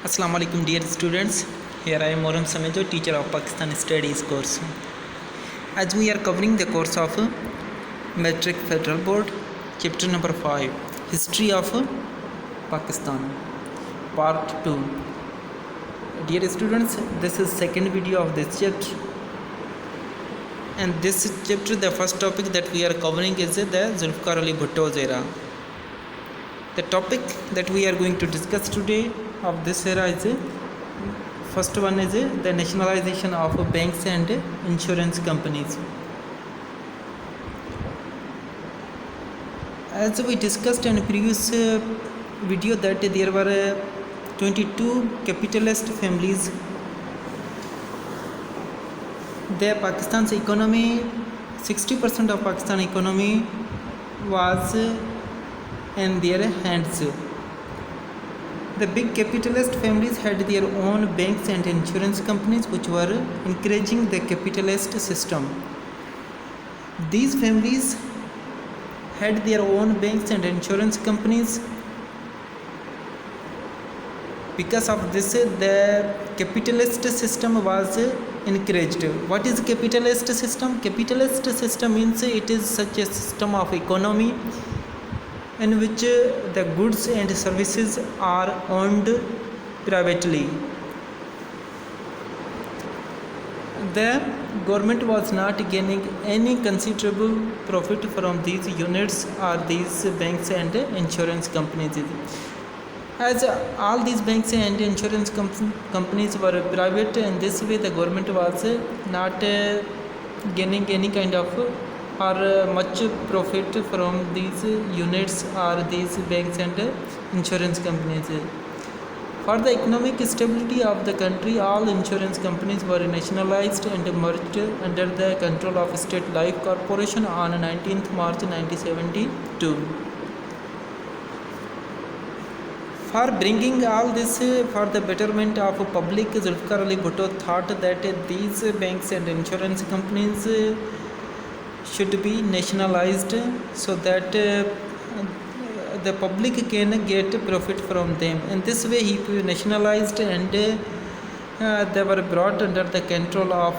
Assalamu alaikum dear students. Here I am Moram Samejo, teacher of Pakistan Studies course. As we are covering the course of Metric Federal Board, chapter number 5, History of Pakistan, part 2. Dear students, this is second video of this chapter. And this chapter, the first topic that we are covering is the Zulfikar Ali Bhutto's era. The topic that we are going to discuss today of this era is first one is the nationalization of banks and insurance companies. As we discussed in previous video that there were 22 capitalist families. The Pakistan's economy, 60% of Pakistan economy was in their hands. The big capitalist families had their own banks and insurance companies which were encouraging the capitalist system. These families had their own banks and insurance companies. Because of this, the capitalist system was encouraged. What is capitalist system? Capitalist system means it is such a system of economy in which the goods and services are owned privately. The government was not gaining any considerable profit from these units or these banks and insurance companies. As all these banks and insurance companies were private, in this way the government was not gaining any kind of or much profit from these units or these banks and insurance companies. For the economic stability of the country, all insurance companies were nationalized and merged under the control of State Life Corporation on 19th March 1972. For bringing all this for the betterment of public, Zulfikar Ali Bhutto thought that these banks and insurance companies should be nationalized so that the public can get profit from them. In this way he nationalized and they were brought under the control of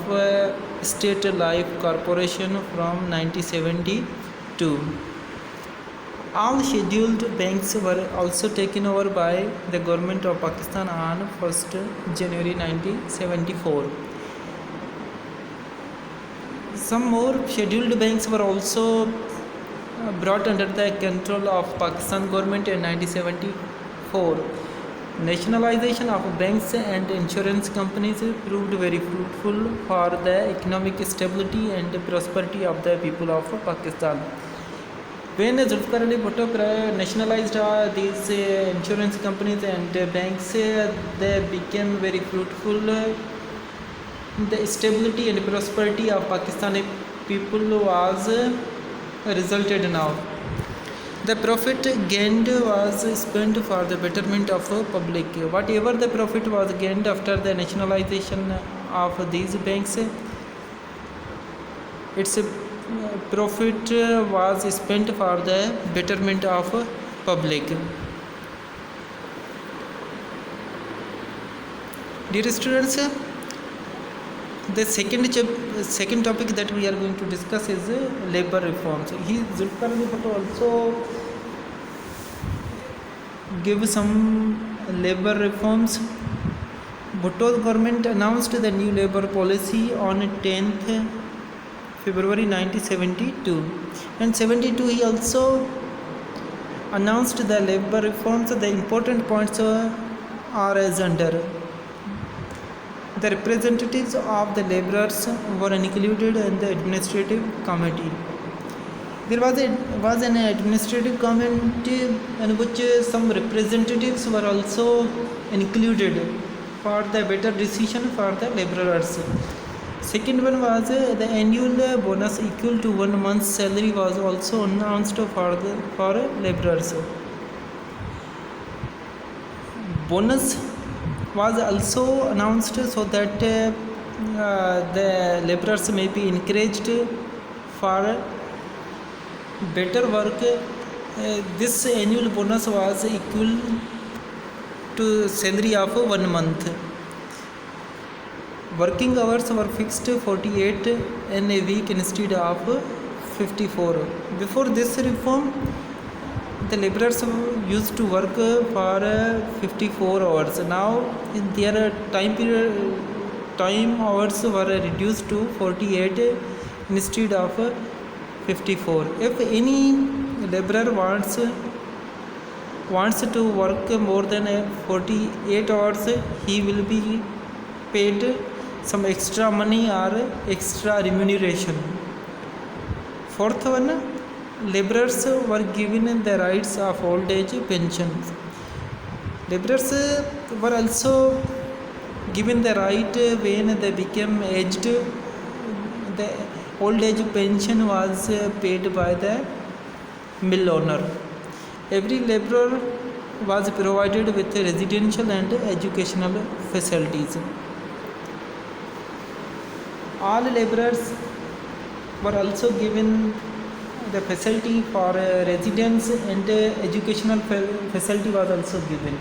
State Life Corporation from 1972. All scheduled banks were also taken over by the government of Pakistan on 1st January 1974. Some more scheduled banks were also brought under the control of Pakistan government in 1974. Nationalization of banks and insurance companies proved very fruitful for the economic stability and prosperity of the people of Pakistan. When Zulfikar Ali Bhutto nationalized these insurance companies and banks, they became very fruitful. The stability and prosperity of Pakistani people was resulted now. The profit gained was spent for the betterment of public. Whatever the profit was gained after the nationalization of these banks, its profit was spent for the betterment of public. Dear students, the second topic that we are going to discuss is labor reforms. Zulfikar Ali Bhutto also give some labor reforms. Bhutto's government announced the new labor policy on 10th February 1972. And 72 he also announced the labor reforms. The important points are as under. The representatives of the laborers were included in the administrative committee. There was an administrative committee in which some representatives were also included for the better decision for the laborers. Second one was the annual bonus equal to 1 month's salary was also announced for laborers. Bonus was also announced so that the laborers may be encouraged for better work. This annual bonus was equal to salary of 1 month. Working hours were fixed 48 in a week instead of 54. Before this reform, the laborers used to work for 54 hours. Now their time hours were reduced to 48 instead of 54. If any laborer wants to work more than 48 hours, he will be paid some extra money or extra remuneration. Fourth one, laborers were given the rights of old age pension. Laborers were also given the right when they became aged. The old age pension was paid by the mill owner. Every laborer was provided with residential and educational facilities. All laborers were also given the facility for residence, and educational facility was also given.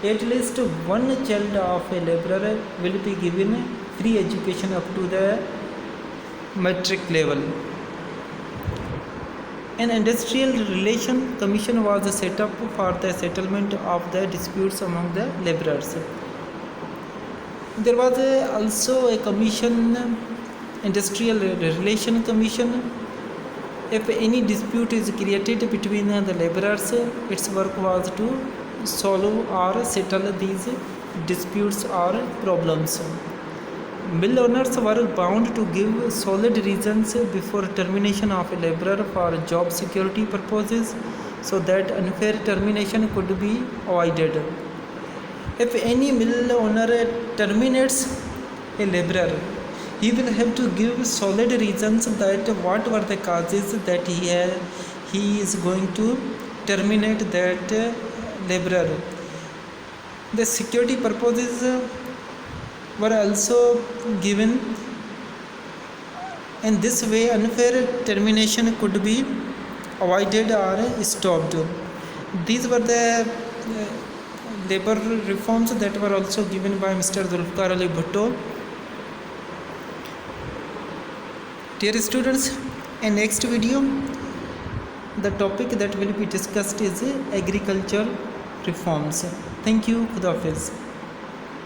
At least one child of a laborer will be given free education up to the matric level. An industrial relation commission was set up for the settlement of the disputes among the laborers. There was also a commission, industrial relation commission. If any dispute is created between the laborers, its work was to solve or settle these disputes or problems. Mill owners were bound to give solid reasons before termination of a laborer for job security purposes, so that unfair termination could be avoided. If any mill owner terminates a laborer, he will have to give solid reasons that what were the causes that he is going to terminate that laborer. The security purposes were also given. In this way, unfair termination could be avoided or stopped. These were the labor reforms that were also given by Mr. Zulfikar Ali Bhutto. Dear students, in next video, the topic that will be discussed is agriculture reforms. Thank you. Khuda Hafiz.